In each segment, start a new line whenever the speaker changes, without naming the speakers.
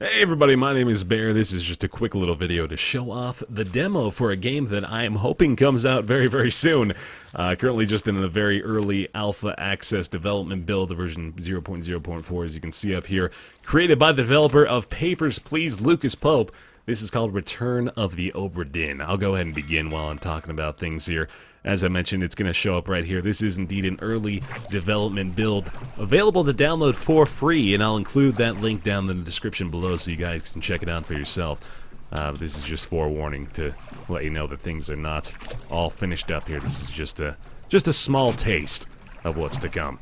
Hey everybody, my name is Bear. This is just a quick little video to show off the demo for a game that I am hoping comes out very soon. Currently just in a very early alpha access development build, the version 0.0.4 as you can see up here. Created by the developer of Papers, Please, Lucas Pope. This is called Return of the Obra Dinn. I'll go ahead and begin while I'm talking about things here. As I mentioned, it's going to show up right here. This is indeed an early development build available to download for free, and I'll include that link down in the description below so you guys can check it out for yourself. This is just forewarning to let you know that things are not all finished up here. This is just a small taste of what's to come.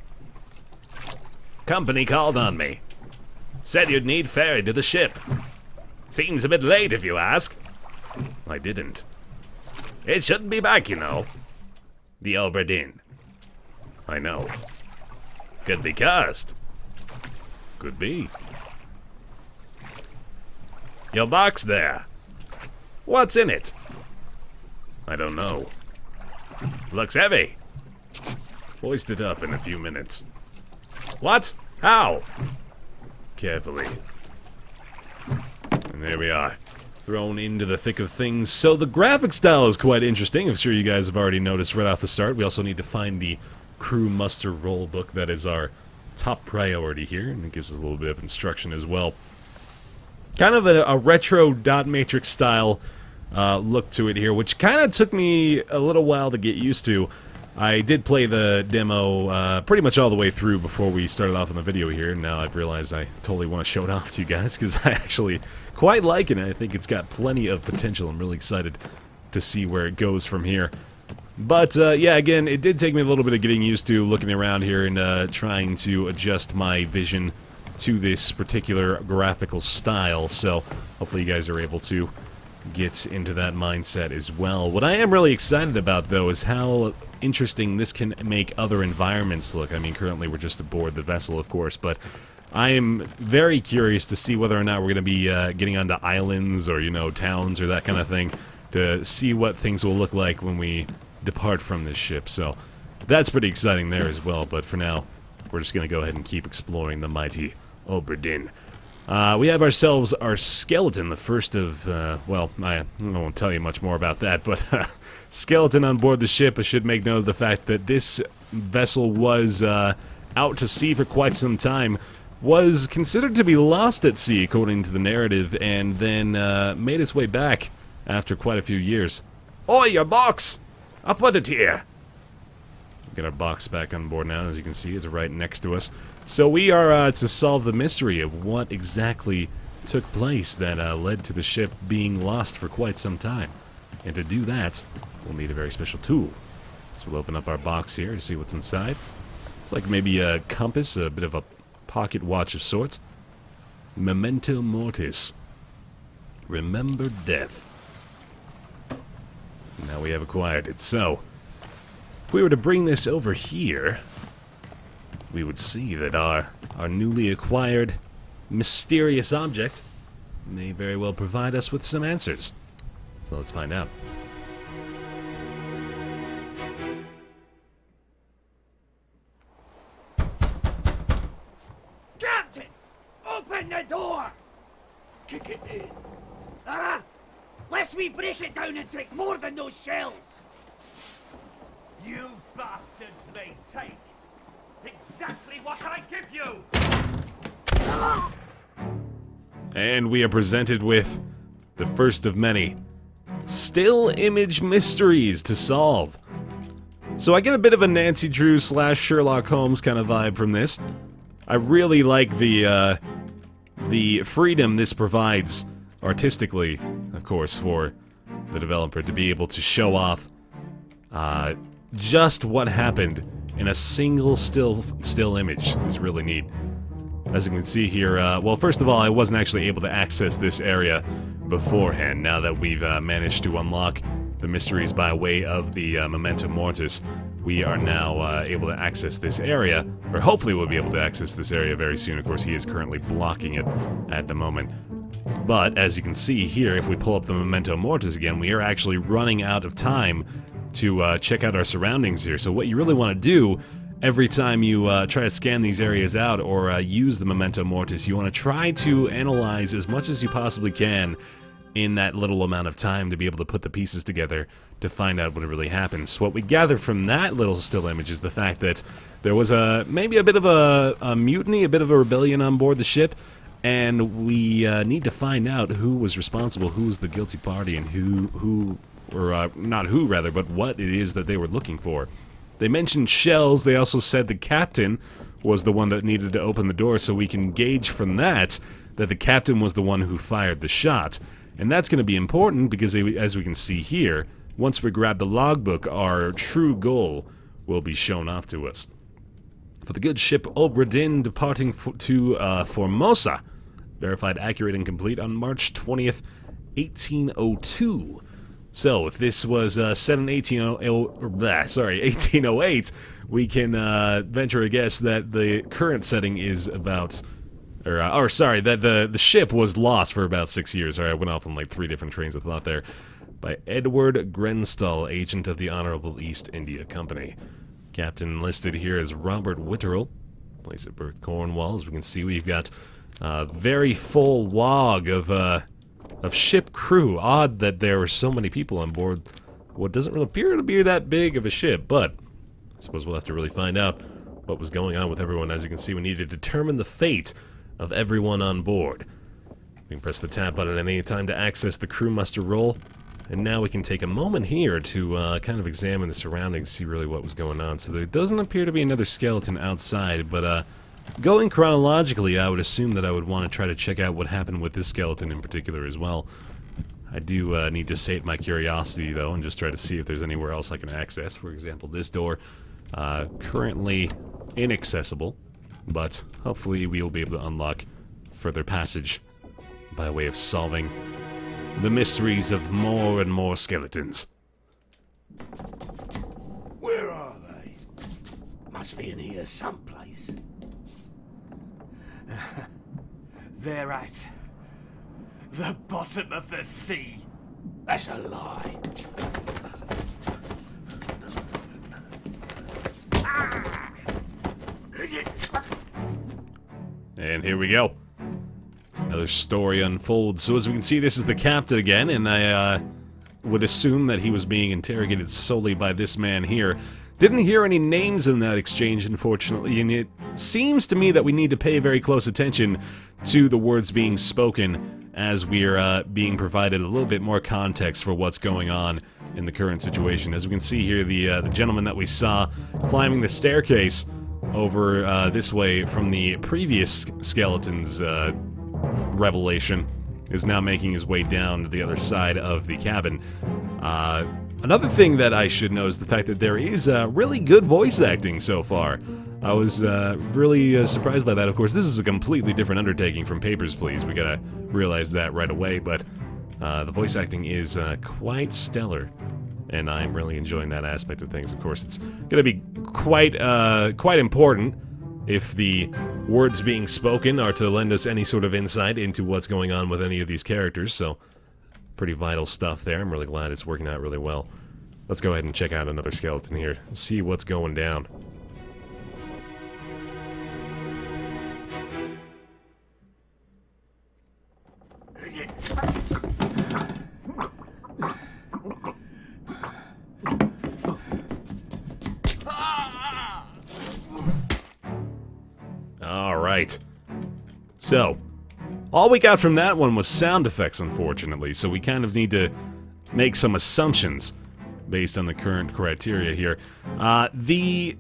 Company called on me. Said you'd need ferry to the ship. Seems a bit late if you ask. I didn't. It shouldn't be back, you know. The Obra Dinn. I know. Could be cursed. Could be. Your box there. What's in it? I don't know. Looks heavy. Hoist it up in a few minutes. What? How? Carefully. And there we are. Thrown into the thick of things. So the graphic style is quite interesting. I'm sure you guys have already noticed right off the start. We also need to find the crew muster roll book. That is our top priority here, and it gives us a little bit of instruction as well. Kind of a retro dot matrix style look to it here, which kind of took me a little while to get used to. I did play the demo pretty much all the way through before we started off in the video here, and now I've realized I totally want to show it off to you guys because I actually quite like it, and I think it's got plenty of potential. I'm really excited to see where it goes from here. But, yeah, again, it did take me a little bit of getting used to looking around here and trying to adjust my vision to this particular graphical style, so hopefully you guys are able to get into that mindset as well. What I am really excited about, though, is how interesting this can make other environments look. I mean, currently we're just aboard the vessel, of course, but I am very curious to see whether or not we're going to be getting onto islands or, you know, towns or that kind of thing to see what things will look like when we depart from this ship. So that's pretty exciting there as well, but for now, we're just going to go ahead and keep exploring the mighty Obra Dinn. We have ourselves our skeleton, the first of, well, I won't tell you much more about that, but skeleton on board the ship. I should make note of the fact that this vessel was out to sea for quite some time, was considered to be lost at sea, according to the narrative, and then made its way back after quite a few years. Oi, your box! I'll put it here! We've got our box back on board now, as you can see, it's right next to us. So we are to solve the mystery of what exactly took place that led to the ship being lost for quite some time. And to do that, we'll need a very special tool. So we'll open up our box here to see what's inside. It's like maybe a compass, a bit of a pocket watch of sorts. Memento Mortis. Remember death. Now we have acquired it. So, if we were to bring this over here, we would see that our newly acquired mysterious object may very well provide us with some answers. So let's find out.
Captain! Open the door! Kick it in. Lest we break it down and take more than those shells!
You bastards may take exactly what I give you!
And we are presented with the first of many still image mysteries to solve. So I get a bit of a Nancy Drew / Sherlock Holmes kind of vibe from this. I really like the freedom this provides artistically, of course, for the developer to be able to show off just what happened in a single still image. Is really neat. As you can see here, well, first of all, I wasn't actually able to access this area beforehand. Now that we've managed to unlock the mysteries by way of the Memento Mortis, we are now able to access this area, or hopefully we'll be able to access this area very soon. Of course, he is currently blocking it at the moment. But, as you can see here, if we pull up the Memento Mortis again, we are actually running out of time to check out our surroundings here. So what you really want to do every time you try to scan these areas out or use the Memento Mortis, you want to try to analyze as much as you possibly can in that little amount of time to be able to put the pieces together to find out what really happens. What we gather from that little still image is the fact that there was maybe a bit of a mutiny, a bit of a rebellion on board the ship, and we need to find out who was responsible, who was the guilty party, and not who rather, but what it is that they were looking for. They mentioned shells. They also said the captain was the one that needed to open the door, so we can gauge from that the captain was the one who fired the shot. And that's going to be important because, as we can see here, once we grab the logbook, our true goal will be shown off to us. For the good ship Obra Dinn departing to Formosa, verified accurate and complete on March 20th, 1802. So, if this was set in 1808, we can venture a guess that the current setting is about, that the ship was lost for about 6 years. Alright, I went off on like 3 different trains of thought there. By Edward Grenstall, agent of the Honorable East India Company. Captain listed here as Robert Witterell. Place of birth Cornwall. As we can see, we've got a very full log of ship crew. Odd that there were so many people on board what doesn't really appear to be that big of a ship, but I suppose we'll have to really find out what was going on with everyone. As you can see, we need to determine the fate of everyone on board. We can press the tab button at any time to access the crew muster roll, and now we can take a moment here to kind of examine the surroundings, see really what was going on. So there doesn't appear to be another skeleton outside, but going chronologically, I would assume that I would want to try to check out what happened with this skeleton in particular as well. I do need to sate my curiosity, though, and just try to see if there's anywhere else I can access. For example, this door, currently inaccessible, but hopefully we will be able to unlock further passage by way of solving the mysteries of more and more skeletons.
Where are they? Must be in here someplace.
They're at the bottom of the sea.
That's a lie.
And here we go. Another story unfolds. So as we can see, this is the captain again, and I would assume that he was being interrogated solely by this man here. Didn't hear any names in that exchange, unfortunately, and it seems to me that we need to pay very close attention to the words being spoken as we're being provided a little bit more context for what's going on in the current situation. As we can see here, the gentleman that we saw climbing the staircase over this way from the previous skeleton's revelation is now making his way down to the other side of the cabin. Another thing that I should know is the fact that there is really good voice acting so far. I was really surprised by that. Of course, this is a completely different undertaking from Papers, Please. We gotta realize that right away, but the voice acting is quite stellar, and I'm really enjoying that aspect of things. Of course, it's gonna be quite important if the words being spoken are to lend us any sort of insight into what's going on with any of these characters, so pretty vital stuff there. I'm really glad it's working out really well. Let's go ahead and check out another skeleton here, see what's going down. Alright. So, all we got from that one was sound effects, unfortunately, so we kind of need to make some assumptions based on the current criteria here. The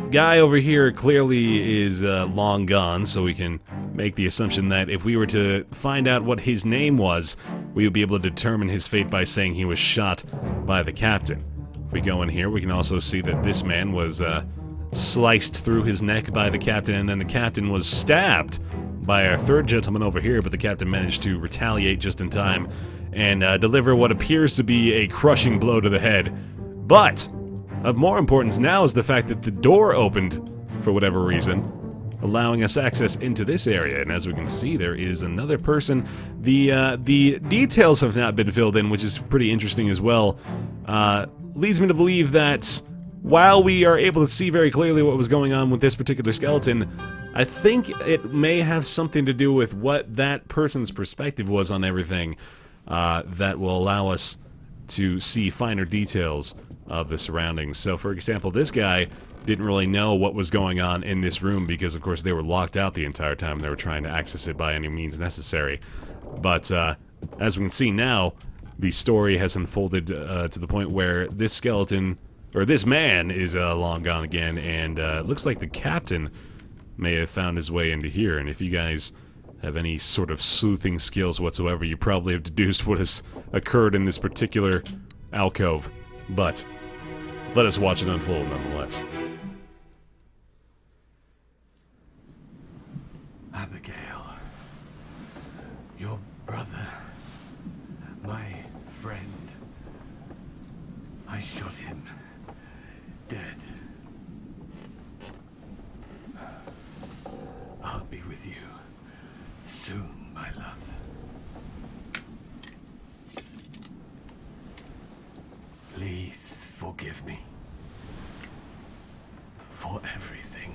guy over here clearly is long gone, so we can make the assumption that if we were to find out what his name was, we would be able to determine his fate by saying he was shot by the captain. If we go in here, we can also see that this man was sliced through his neck by the captain, and then the captain was stabbed by our third gentleman over here, but the captain managed to retaliate just in time and deliver what appears to be a crushing blow to the head. But of more importance now is the fact that the door opened for whatever reason, allowing us access into this area, and as we can see, there is another person. The details have not been filled in, which is pretty interesting as well. Leads me to believe that while we are able to see very clearly what was going on with this particular skeleton, I think it may have something to do with what that person's perspective was on everything that will allow us to see finer details of the surroundings. So, for example, this guy didn't really know what was going on in this room because, of course, they were locked out the entire time. They were trying to access it by any means necessary. But as we can see now, the story has unfolded to the point where this skeleton, or this man, is long gone again, and it looks like the captain may have found his way into here. And if you guys have any sort of sleuthing skills whatsoever, you probably have deduced what has occurred in this particular alcove. But let us watch it unfold nonetheless.
Abigail, your brother, my friend. I shot him dead. I'll be with you soon, my love. Please forgive me for everything.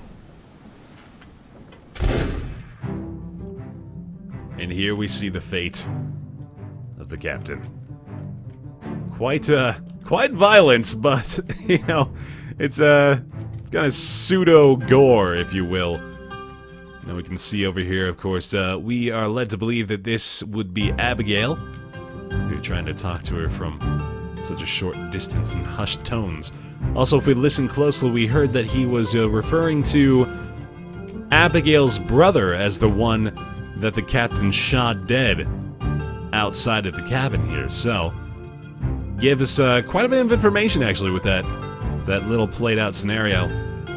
And here we see the fate of the captain. Quite violent, but, you know, it's kind of pseudo-gore, if you will. Now we can see over here, of course, we are led to believe that this would be Abigail. We're trying to talk to her from such a short distance in hushed tones. Also, if we listen closely, we heard that he was referring to Abigail's brother as the one that the captain shot dead outside of the cabin here. So, gave us quite a bit of information, actually, with that little played-out scenario.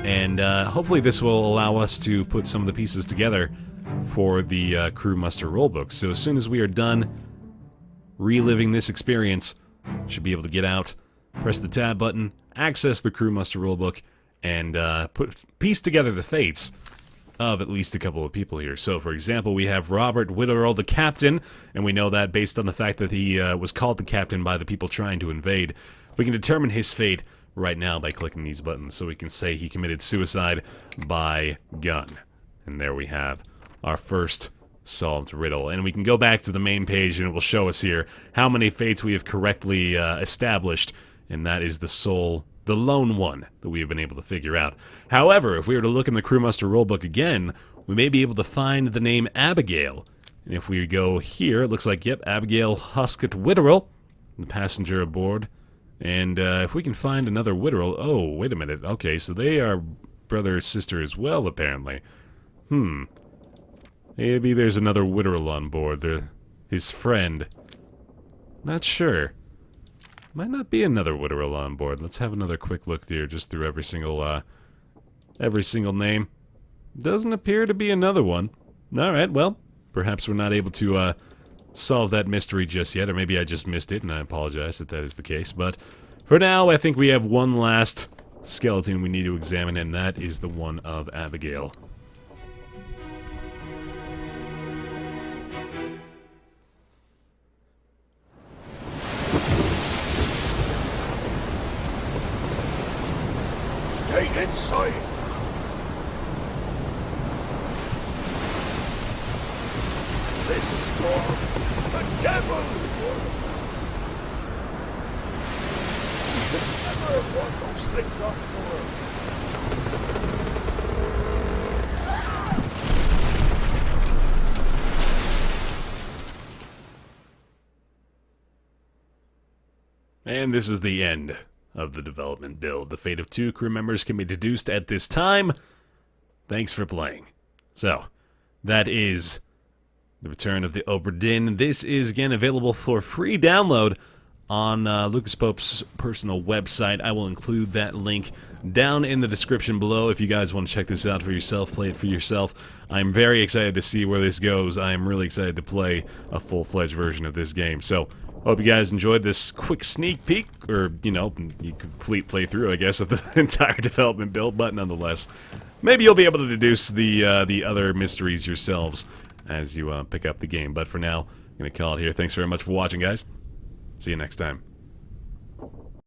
And hopefully this will allow us to put some of the pieces together for the crew muster rulebook. So as soon as we are done reliving this experience, should be able to get out, press the tab button, access the crew muster rulebook, and piece together the fates of at least a couple of people here. So, for example, we have Robert Witterell, the captain, and we know that based on the fact that he was called the captain by the people trying to invade. We can determine his fate right now by clicking these buttons, so we can say he committed suicide by gun. And there we have our first solved riddle. And we can go back to the main page and it will show us here how many fates we have correctly established, and that is the lone one that we have been able to figure out. However, if we were to look in the crew muster rulebook again, we may be able to find the name Abigail. And if we go here, it looks like, yep, Abigail Huskett Witterell, the passenger aboard. And if we can find another Witterell... Oh, wait a minute. Okay, so they are brother or sister as well, apparently. Maybe there's another Witterell on board. His friend. Not sure. Might not be another Witterell on board. Let's have another quick look here, just through every single name. Doesn't appear to be another one. Alright, well, perhaps we're not able to solve that mystery just yet, or maybe I just missed it, and I apologize if that is the case. But for now, I think we have one last skeleton we need to examine, and that is the one of Abigail.
Stay inside! This storm is the devil's work! You should never have brought those things on board!
And this is the end of the development build. The fate of 2 crew members can be deduced at this time. Thanks for playing. So, that is the return of the Obra Dinn. This is, again, available for free download on Lucas Pope's personal website. I will include that link down in the description below if you guys want to check this out for yourself, play it for yourself. I'm very excited to see where this goes. I am really excited to play a full-fledged version of this game. So, hope you guys enjoyed this quick sneak peek, or, you know, complete playthrough, I guess, of the entire development build, but nonetheless, maybe you'll be able to deduce the other mysteries yourselves as you pick up the game. But for now, I'm going to call it here. Thanks very much for watching, guys. See you next time.